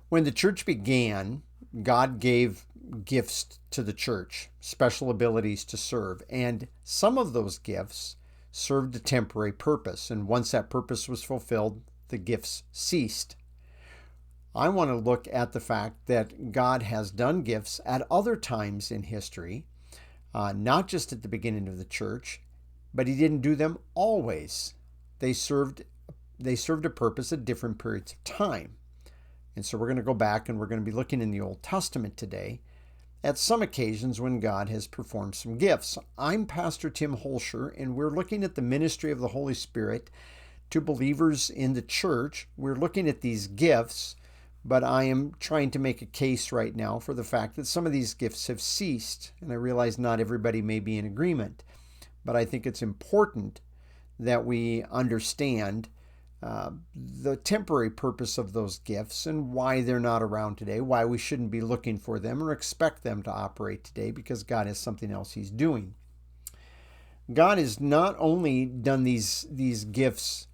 When the church began, God gave gifts to the church, special abilities to serve, and some of those gifts served a temporary purpose. And once that purpose was fulfilled, the gifts ceased. I want to look at the fact that God has done gifts at other times in history, not just at the beginning of the church, but He didn't do them always. They served a purpose at different periods of time. And so we're going to go back and we're going to be looking in the Old Testament today at some occasions when God has performed some gifts. I'm Pastor Tim Holscher, and we're looking at the ministry of the Holy Spirit to believers in the church. We're looking at these gifts, but I am trying to make a case right now for the fact that some of these gifts have ceased. And I realize not everybody may be in agreement, but I think it's important that we understand the temporary purpose of those gifts and why they're not around today, why we shouldn't be looking for them or expect them to operate today, because God has something else He's doing. God has not only done these gifts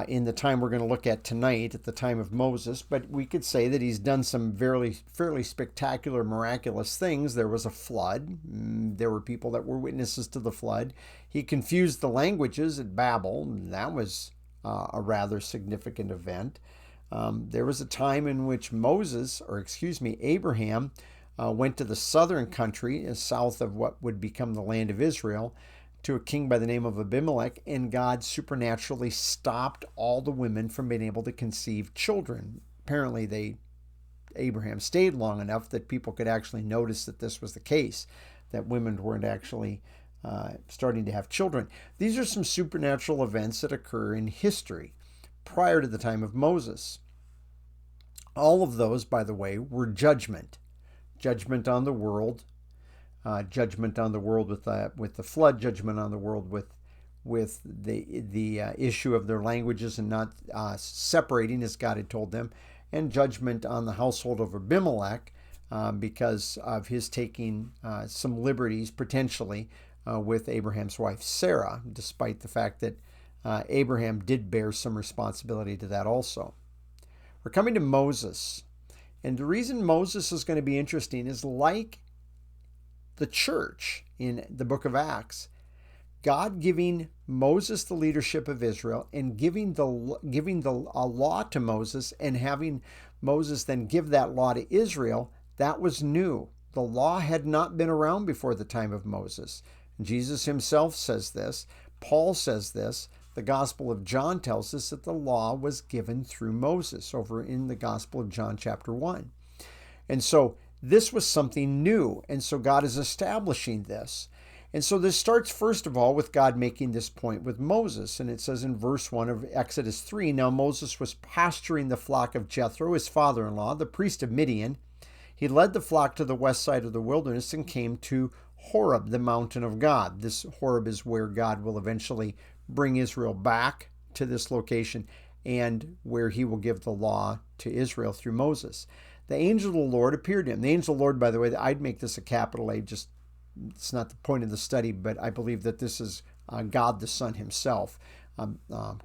in the time we're going to look at tonight, at the time of Moses, but we could say that He's done some fairly spectacular, miraculous things. There was a flood. There were people that were witnesses to the flood. He confused the languages at Babel. That was a rather significant event. There was a time in which Abraham went to the southern country, south of what would become the land of Israel, to a king by the name of Abimelech, and God supernaturally stopped all the women from being able to conceive children. Apparently, Abraham stayed long enough that people could actually notice that this was the case, that women weren't actually starting to have children. These are some supernatural events that occur in history prior to the time of Moses. All of those, by the way, were judgment on the world, judgment on the world with the flood, judgment on the world with the issue of their languages and not separating as God had told them, and judgment on the household of Abimelech because of his taking some liberties potentially with Abraham's wife Sarah, despite the fact that Abraham did bear some responsibility to that also. We're coming to Moses. And the reason Moses is going to be interesting is, like the church in the book of Acts, God giving Moses the leadership of Israel and giving a law to Moses and having Moses then give that law to Israel, that was new. The law had not been around before the time of Moses. Jesus himself says this. Paul says this. The Gospel of John tells us that the law was given through Moses over in the Gospel of John chapter 1. And so this was something new. And so God is establishing this. And so this starts, first of all, with God making this point with Moses. And it says in verse 1 of Exodus 3, "Now Moses was pasturing the flock of Jethro, his father-in-law, the priest of Midian. He led the flock to the west side of the wilderness and came to Horeb, the mountain of God." This Horeb is where God will eventually bring Israel back to this location and where He will give the law to Israel through Moses. The angel of the Lord appeared to him. The angel of the Lord, by the way, I'd make this a capital A, just it's not the point of the study, but I believe that this is God the Son Himself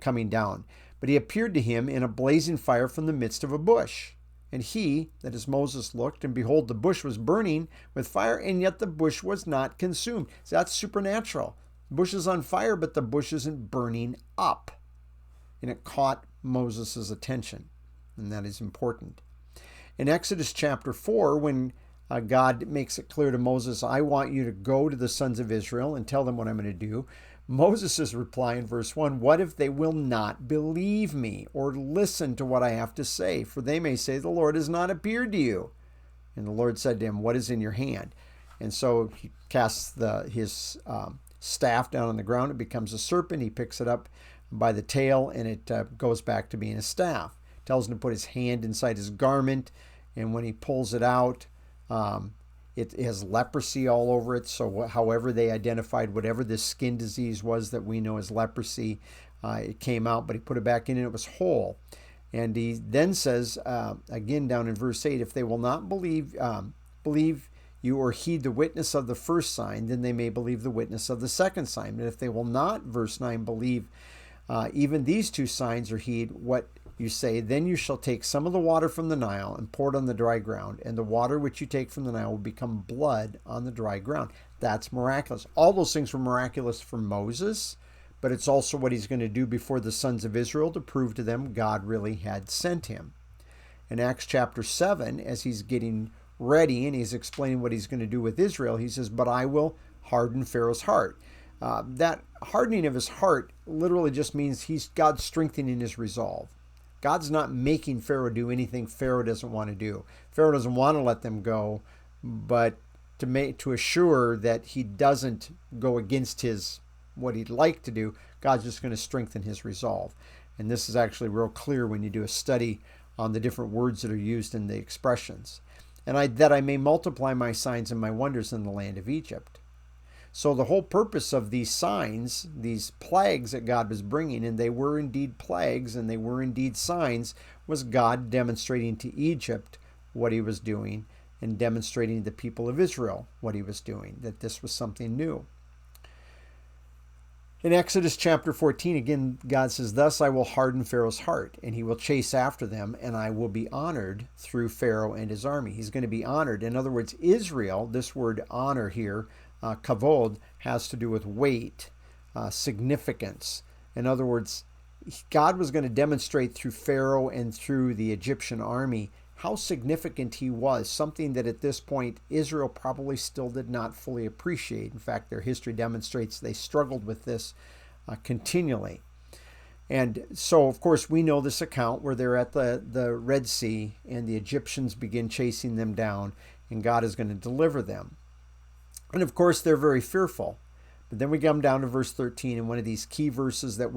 coming down. But He appeared to him in a blazing fire from the midst of a bush. And he, that is Moses, looked, and behold, the bush was burning with fire, and yet the bush was not consumed. So that's supernatural. The bush is on fire, but the bush isn't burning up. And it caught Moses' attention, and that is important. In Exodus chapter 4, when God makes it clear to Moses, "I want you to go to the sons of Israel and tell them what I'm going to do," Moses' reply in verse 1, "What if they will not believe me or listen to what I have to say? For they may say, 'The Lord has not appeared to you.'" And the Lord said to him, "What is in your hand?" And so he casts his staff down on the ground. It becomes a serpent. He picks it up by the tail, and it goes back to being a staff. Tells him to put his hand inside his garment, and when he pulls it out, it has leprosy all over it. So however they identified whatever this skin disease was that we know as leprosy, it came out, but he put it back in and it was whole. And he then says, again down in verse 8, "If they will not believe you or heed the witness of the first sign, then they may believe the witness of the second sign. And if they will not," verse 9, "believe even these two signs or heed what you say, then you shall take some of the water from the Nile and pour it on the dry ground, and the water which you take from the Nile will become blood on the dry ground. That's miraculous. All those things were miraculous for Moses, but it's also what he's going to do before the sons of Israel to prove to them God really had sent him. In Acts chapter 7, as he's getting ready and he's explaining what he's going to do with Israel, he says, but I will harden Pharaoh's heart. That hardening of his heart literally just means God's strengthening his resolve. God's not making Pharaoh do anything Pharaoh doesn't want to do. Pharaoh doesn't want to let them go, but to assure that he doesn't go against what he'd like to do, God's just going to strengthen his resolve. And this is actually real clear when you do a study on the different words that are used in the expressions. And that I may multiply my signs and my wonders in the land of Egypt. So the whole purpose of these signs, these plagues that God was bringing, and they were indeed plagues and they were indeed signs, was God demonstrating to Egypt what he was doing and demonstrating to the people of Israel what he was doing, that this was something new. In Exodus chapter 14, again, God says, thus I will harden Pharaoh's heart, and he will chase after them, and I will be honored through Pharaoh and his army. He's going to be honored. In other words, Israel, this word honor here, kavod, has to do with weight, significance. In other words, God was going to demonstrate through Pharaoh and through the Egyptian army how significant he was, something that at this point Israel probably still did not fully appreciate. In fact, their history demonstrates they struggled with this continually. And so, of course, we know this account where they're at the Red Sea and the Egyptians begin chasing them down, and God is going to deliver them. And of course, they're very fearful. But then we come down to verse 13, and one of these key verses that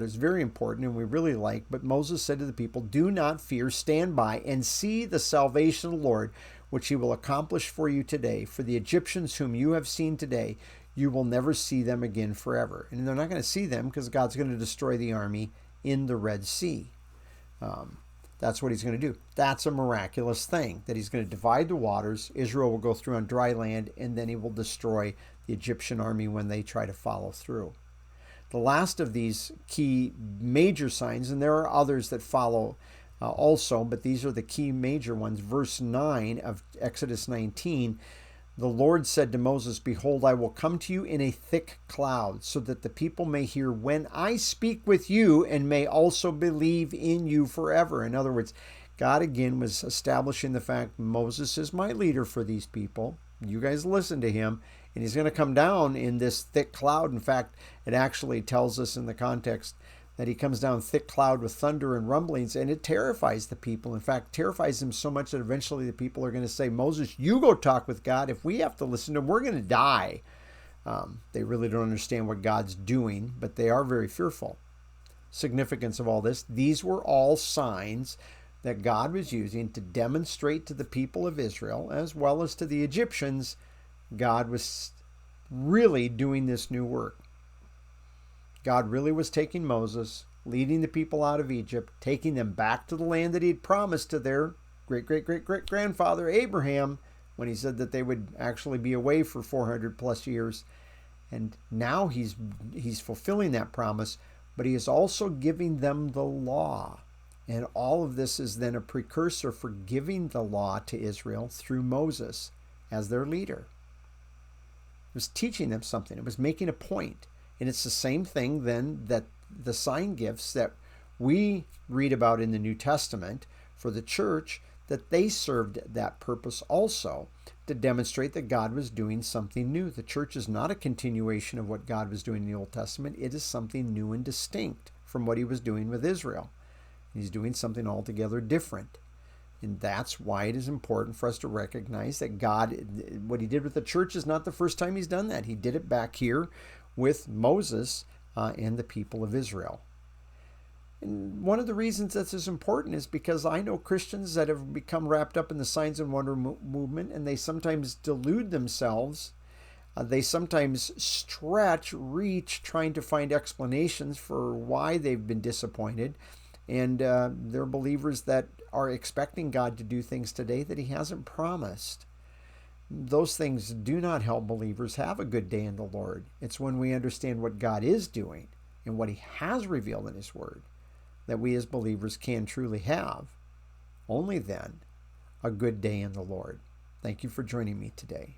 is very important and we really like. But Moses said to the people, do not fear, stand by and see the salvation of the Lord, which he will accomplish for you today. For the Egyptians whom you have seen today, you will never see them again forever. And they're not going to see them because God's going to destroy the army in the Red Sea. That's what he's going to do. That's a miraculous thing, that he's going to divide the waters. Israel will go through on dry land, and then he will destroy the Egyptian army when they try to follow through. The last of these key major signs, and there are others that follow also, but these are the key major ones. Verse 9 of Exodus 19, the Lord said to Moses, behold, I will come to you in a thick cloud, so that the people may hear when I speak with you and may also believe in you forever. In other words, God again was establishing the fact Moses is my leader for these people. You guys listen to him, and he's going to come down in this thick cloud. In fact, it actually tells us in the context that he comes down thick cloud with thunder and rumblings, and it terrifies the people. In fact, terrifies them so much that eventually the people are going to say, Moses, you go talk with God. If we have to listen to him, we're going to die. They really don't understand what God's doing, but they are very fearful. Significance of all this, these were all signs that God was using to demonstrate to the people of Israel, as well as to the Egyptians, God was really doing this new work. God really was taking Moses, leading the people out of Egypt, taking them back to the land that he had promised to their great-great-great-great-grandfather Abraham when he said that they would actually be away for 400 plus years. And now he's fulfilling that promise, but he is also giving them the law. And all of this is then a precursor for giving the law to Israel through Moses as their leader. It was teaching them something. It was making a point. And it's the same thing then that the sign gifts that we read about in the New Testament for the church, that they served that purpose also, to demonstrate that God was doing something new. The church is not a continuation of what God was doing in the Old Testament. It is something new and distinct from what he was doing with Israel. He's doing something altogether different. And that's why it is important for us to recognize that God, what he did with the church is not the first time he's done that. He did it back here with Moses and the people of Israel. And one of the reasons this is important is because I know Christians that have become wrapped up in the signs and wonder movement, and they sometimes delude themselves. They sometimes reach, trying to find explanations for why they've been disappointed. And they're believers that are expecting God to do things today that he hasn't promised. Those things do not help believers have a good day in the Lord. It's when we understand what God is doing and what he has revealed in his word that we as believers can truly have, only then, a good day in the Lord. Thank you for joining me today.